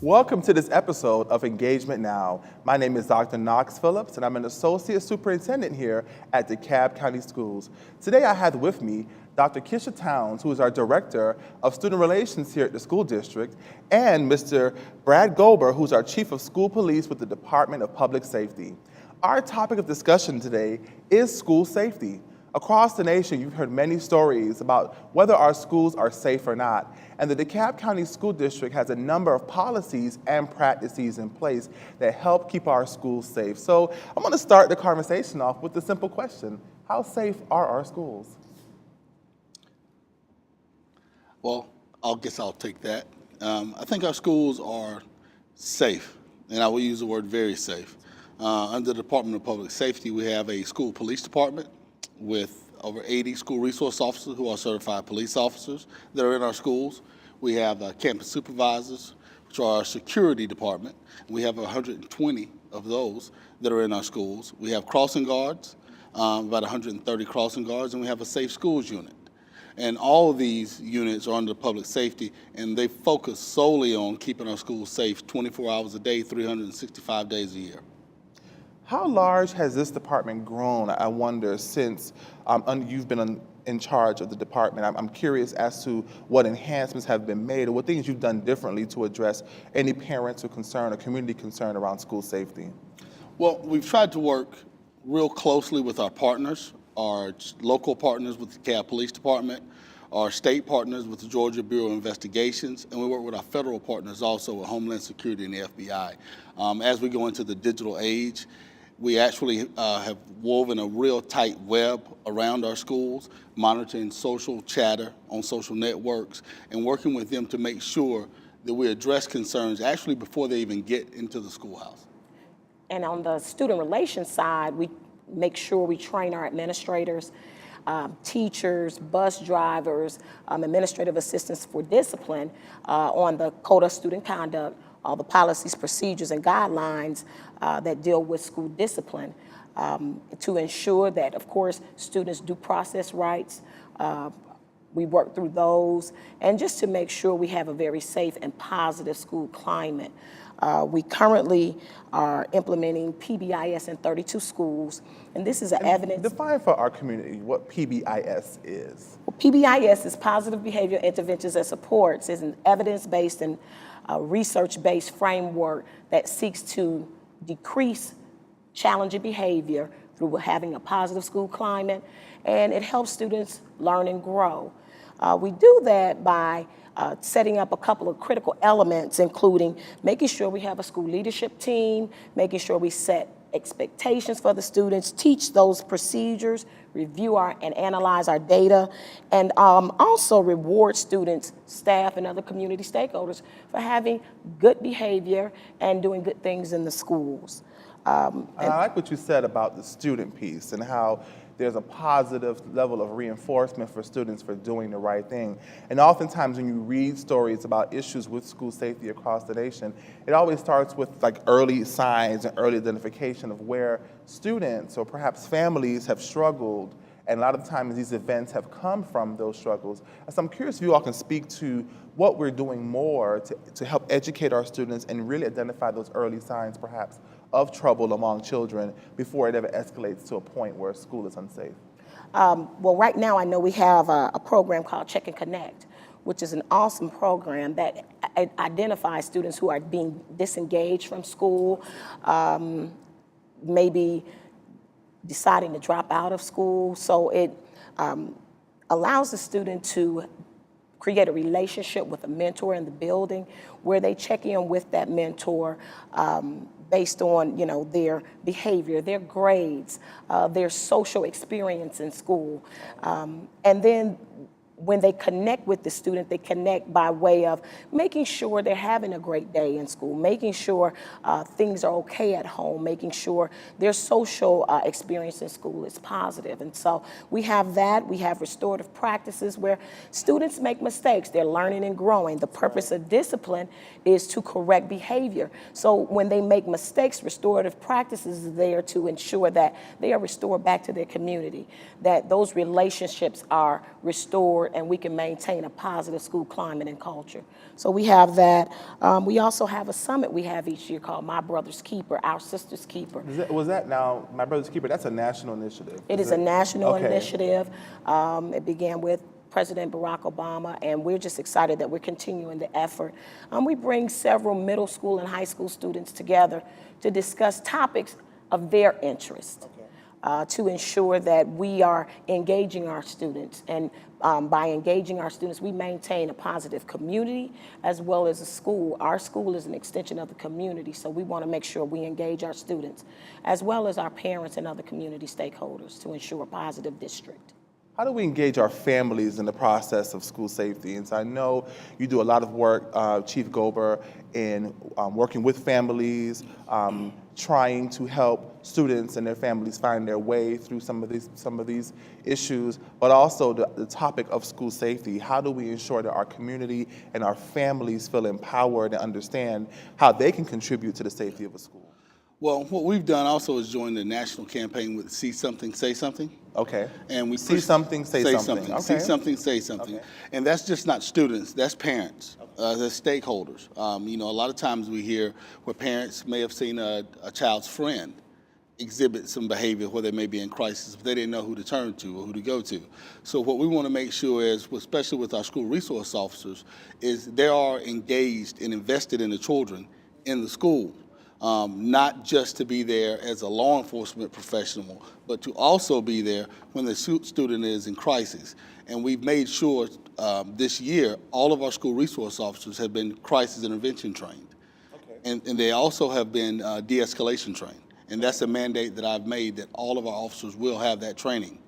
Welcome to this episode of Engagement Now. My name is Dr. Knox Phillips, and I'm an Associate Superintendent here at DeKalb County Schools. Today I have with me Dr. Kisha Towns, who is our Director of Student Relations here at the school district, and Mr. Brad Gober, who's our Chief of School Police with the Department of Public Safety. Our topic of discussion today is school safety. Across the nation, you've heard many stories about whether our schools are safe or not, and the DeKalb County School District has a number of policies and practices in place that help keep our schools safe. So I'm going to start the conversation off with the simple question: how safe are our schools? Well, I guess I'll take that. I think our schools are safe, and I will use the word very safe. Under the Department of Public Safety, we have a school police department with over 80 school resource officers who are certified police officers that are in our schools. We have campus supervisors, which are our security department. We have 120 of those that are in our schools. We have crossing guards, about 130 crossing guards, and we have a safe schools unit. And all of these units are under public safety, and they focus solely on keeping our schools safe 24 hours a day, 365 days a year. How large has this department grown, I wonder, since you've been in charge of the department? I'm curious as to what enhancements have been made or what things you've done differently to address any parental concern or community concern around school safety. Well, we've tried to work real closely with our partners, our local partners with the DeKalb Police Department, our state partners with the Georgia Bureau of Investigations, and we work with our federal partners also with Homeland Security and the FBI. As we go into the digital age, we actually have woven a real tight web around our schools, monitoring social chatter on social networks and working with them to make sure that we address concerns actually before they even get into the schoolhouse. And on the student relations side, we make sure we train our administrators, teachers, bus drivers, administrative assistants for discipline on the Code of Student Conduct, all the policies, procedures, and guidelines that deal with school discipline to ensure that, of course, students' due process rights, we work through those, and just to make sure we have a very safe and positive school climate. We currently are implementing PBIS in 32 schools, and this is an evidence. Define for our community what PBIS is. Well, PBIS is Positive Behavior Interventions and Supports. It's an evidence-based and research-based framework that seeks to decrease challenging behavior through having a positive school climate, and it helps students learn and grow. We do that by setting up a couple of critical elements, including making sure we have a school leadership team, making sure we set expectations for the students, teach those procedures, review and analyze our data, and also reward students, staff, and other community stakeholders for having good behavior and doing good things in the schools. I like what you said about the student piece and how there's a positive level of reinforcement for students for doing the right thing. And oftentimes when you read stories about issues with school safety across the nation, it always starts with like early signs and early identification of where students or perhaps families have struggled. And a lot of times these events have come from those struggles. So I'm curious if you all can speak to what we're doing more to help educate our students and really identify those early signs perhaps of trouble among children before it ever escalates to a point where school is unsafe. Well, right now I know we have a program called Check and Connect, which is an awesome program that identifies students who are being disengaged from school, maybe deciding to drop out of school. So it allows the student to create a relationship with a mentor in the building where they check in with that mentor based on, their behavior, their grades, their social experience in school. And then when they connect with the student, they connect by way of making sure they're having a great day in school, making sure things are okay at home, making sure their social experience in school is positive. And so we have that. We have restorative practices where students make mistakes. They're learning and growing. The purpose of discipline is to correct behavior. So when they make mistakes, restorative practices is there to ensure that they are restored back to their community, that those relationships are restored forward and we can maintain a positive school climate and culture. So we have that. We also have a summit we have each year called My Brother's Keeper, Our Sister's Keeper. Was that now, My Brother's Keeper, that's a national initiative? It is a national Okay. initiative. It began with President Barack Obama, and we're just excited that we're continuing the effort. We bring several middle school and high school students together to discuss topics of their interest. To ensure that we are engaging our students. And by engaging our students, we maintain a positive community as well as a school. Our school is an extension of the community, so we want to make sure we engage our students as well as our parents and other community stakeholders to ensure a positive district. How do we engage our families in the process of school safety? And so I know you do a lot of work, Chief Gober, in working with families, trying to help students and their families find their way through some of these issues, but also the topic of school safety. How do we ensure that our community and our families feel empowered and understand how they can contribute to the safety of a school? Well, what we've done also is join the national campaign with See Something, Say Something. Okay. And we See something, say something. Okay. See something, say something. Okay. And that's just not students, that's parents, that's stakeholders. You know, a lot of times we hear where parents may have seen a child's friend exhibit some behavior where they may be in crisis, but they didn't know who to turn to or who to go to. So what we want to make sure is, especially with our school resource officers, is they are engaged and invested in the children in the school. Not just to be there as a law enforcement professional, but to also be there when the student is in crisis. And we've made sure this year all of our school resource officers have been crisis intervention trained. Okay. And they also have been de-escalation trained. And that's a mandate that I've made, that all of our officers will have that training,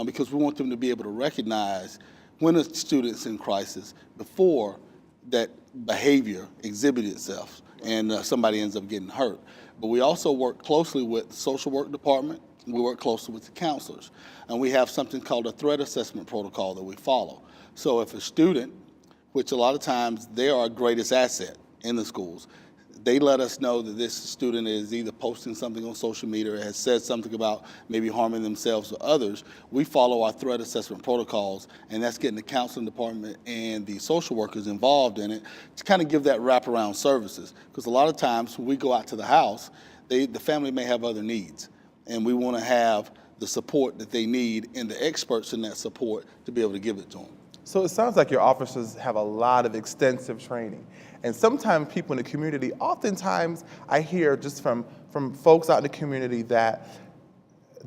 because we want them to be able to recognize when a student's in crisis before that behavior exhibits itself and somebody ends up getting hurt. But we also work closely with the social work department. We work closely with the counselors. And we have something called a threat assessment protocol that we follow. So if a student, which a lot of times they are our greatest asset in the schools, they let us know that this student is either posting something on social media or has said something about maybe harming themselves or others, we follow our threat assessment protocols, and that's getting the counseling department and the social workers involved in it to kind of give that wraparound services. Because a lot of times when we go out to the house, the family may have other needs, and we want to have the support that they need and the experts in that support to be able to give it to them. So it sounds like your officers have a lot of extensive training. And sometimes people in the community, oftentimes I hear just from folks out in the community that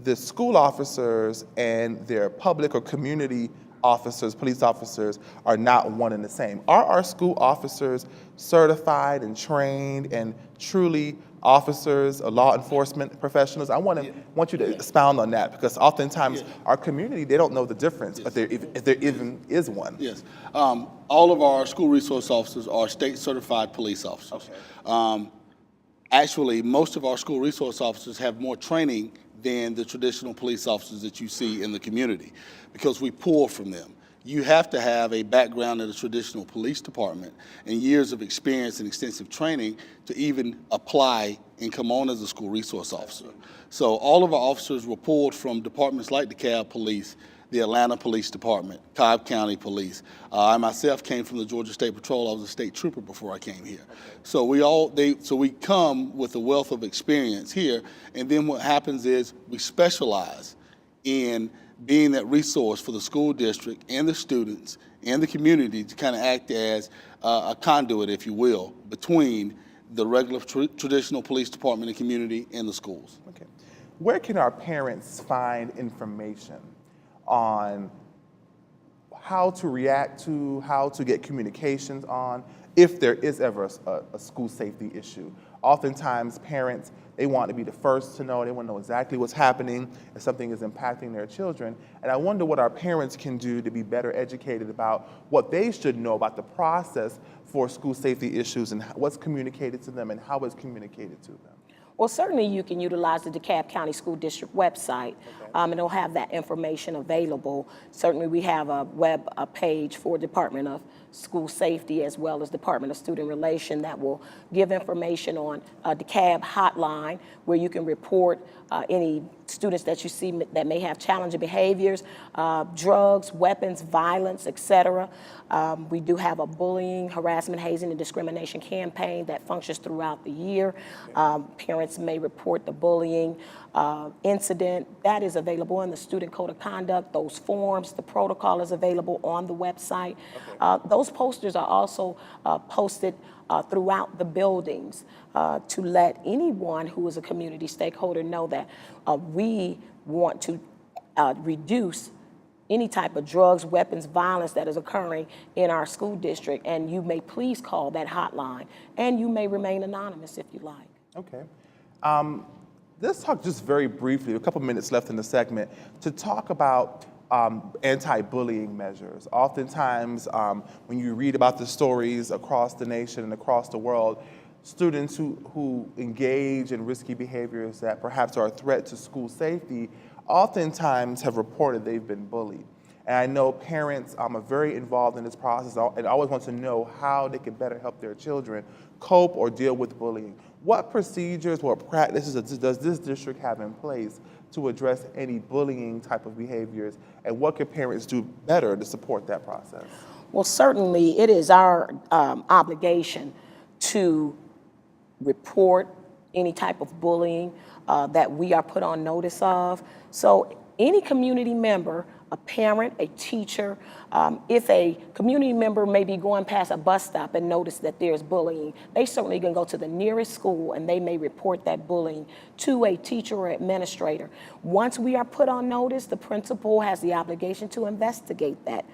the school officers and their public or community officers, police officers, are not one and the same. Are our school officers certified and trained and truly officers or law enforcement professionals? I want you to expound on that, because oftentimes our community, they don't know the difference, if there even is one. Yes. All of our school resource officers are state certified police officers. Okay. Actually, most of our school resource officers have more training than the traditional police officers that you see in the community, because we pull from them. You have to have a background in the traditional police department and years of experience and extensive training to even apply and come on as a school resource officer. So all of our officers were pulled from departments like the DeKalb Police, the Atlanta Police Department, Cobb County Police. I myself came from the Georgia State Patrol. I was a state trooper before I came here. So we come with a wealth of experience here, and then what happens is we specialize in being that resource for the school district and the students and the community to kind of act as a conduit, if you will, between the regular traditional police department and community and the schools. Okay. Where can our parents find information on how to react to, how to get communications on, if there is ever a school safety issue? Oftentimes parents, they want to be the first to know, they want to know exactly what's happening if something is impacting their children. And I wonder what our parents can do to be better educated about what they should know about the process for school safety issues and what's communicated to them and how it's communicated to them. Well, certainly you can utilize the DeKalb County School District website. and it'll have that information available. Certainly we have a page for Department of School Safety as well as Department of Student Relation that will give information on DeKalb hotline where you can report any students that you see that may have challenging behaviors, drugs, weapons, violence, etc. We do have a bullying, harassment, hazing, and discrimination campaign that functions throughout the year. Parents may report the bullying incident. That is available in the Student Code of Conduct. Those forms, the protocol is available on the website. Those posters are also posted throughout the buildings to let anyone who is a community stakeholder know that we want to reduce any type of drugs, weapons, violence that is occurring in our school district, and you may please call that hotline, and you may remain anonymous if you like. Okay. Let's talk just very briefly, a couple minutes left in the segment, to talk about anti-bullying measures. Oftentimes, when you read about the stories across the nation and across the world, students who engage in risky behaviors that perhaps are a threat to school safety oftentimes have reported they've been bullied. And I know parents are very involved in this process and always want to know how they can better help their children cope or deal with bullying. What procedures or practices does this district have in place to address any bullying type of behaviors, and what can parents do better to support that process? Well, certainly it is our obligation to report any type of bullying that we are put on notice of. So any community member, a parent, a teacher, if a community member may be going past a bus stop and notice that there's bullying, they certainly can go to the nearest school and they may report that bullying to a teacher or administrator. Once we are put on notice, the principal has the obligation to investigate that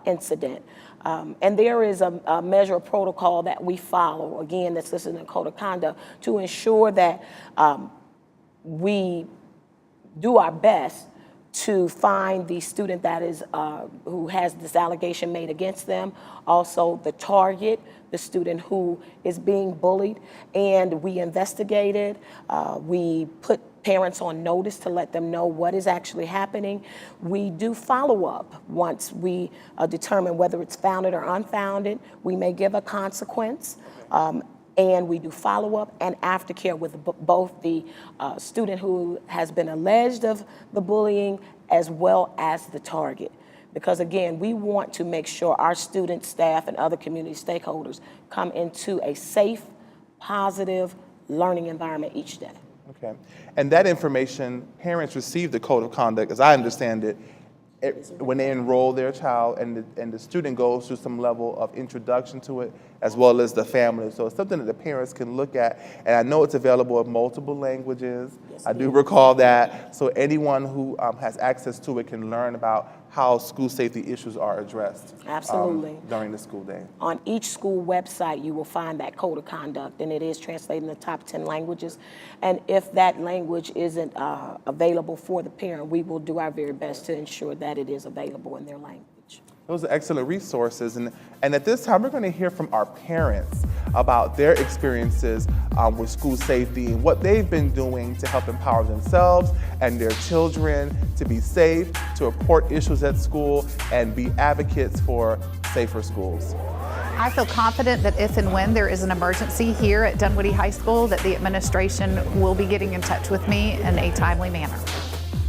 incident. And there is a measure of protocol that we follow, again, that's listed in the Code of Conduct, to ensure that we do our best to find the student that is who has this allegation made against them, also the target, the student who is being bullied, and we investigated. We put parents on notice to let them know what is actually happening. We do follow-up once we determine whether it's founded or unfounded. We may give a consequence. And we do follow-up and aftercare with both the student who has been alleged of the bullying as well as the target. Because again, we want to make sure our students, staff, and other community stakeholders come into a safe, positive learning environment each day. Okay. And that information, parents receive the Code of Conduct, as I understand it, when they enroll their child, and the student goes through some level of introduction to it, as well as the family. So it's something that the parents can look at, and I know it's available in multiple languages. Yes, I do recall that. So anyone who has access to it can learn about how school safety issues are addressed. Absolutely. During the school day. On each school website, you will find that Code of Conduct, and it is translated in the top 10 languages. And if that language isn't available for the parent, we will do our very best to ensure that it is available in their language. Those are excellent resources. And at this time, we're going to hear from our parents about their experiences with school safety and what they've been doing to help empower themselves and their children to be safe, to report issues at school, and be advocates for safer schools. I feel confident that if and when there is an emergency here at Dunwoody High School, that the administration will be getting in touch with me in a timely manner.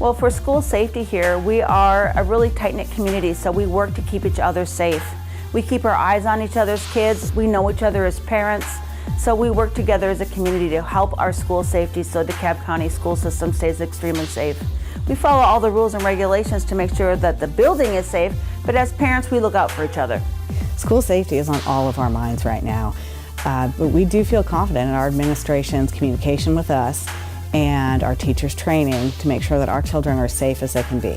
Well, for school safety here, we are a really tight-knit community, so we work to keep each other safe. We keep our eyes on each other's kids. We know each other as parents, so we work together as a community to help our school safety so DeKalb County school system stays extremely safe. We follow all the rules and regulations to make sure that the building is safe, but as parents, we look out for each other. School safety is on all of our minds right now, but we do feel confident in our administration's communication with us and our teachers' training to make sure that our children are as safe as they can be.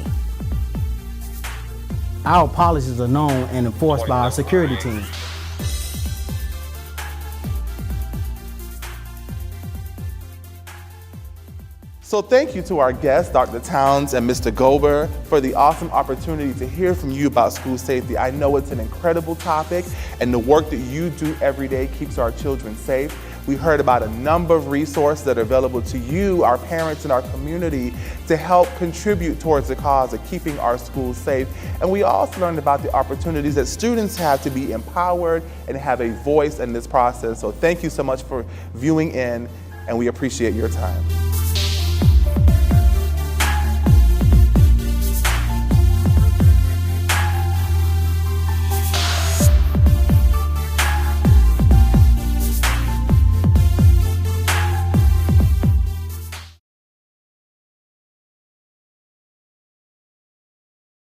Our policies are known and enforced by our security team. So thank you to our guests, Dr. Towns and Mr. Gober, for the awesome opportunity to hear from you about school safety. I know it's an incredible topic, and the work that you do every day keeps our children safe. We heard about a number of resources that are available to you, our parents and our community, to help contribute towards the cause of keeping our schools safe. And we also learned about the opportunities that students have to be empowered and have a voice in this process. So thank you so much for viewing in, and we appreciate your time.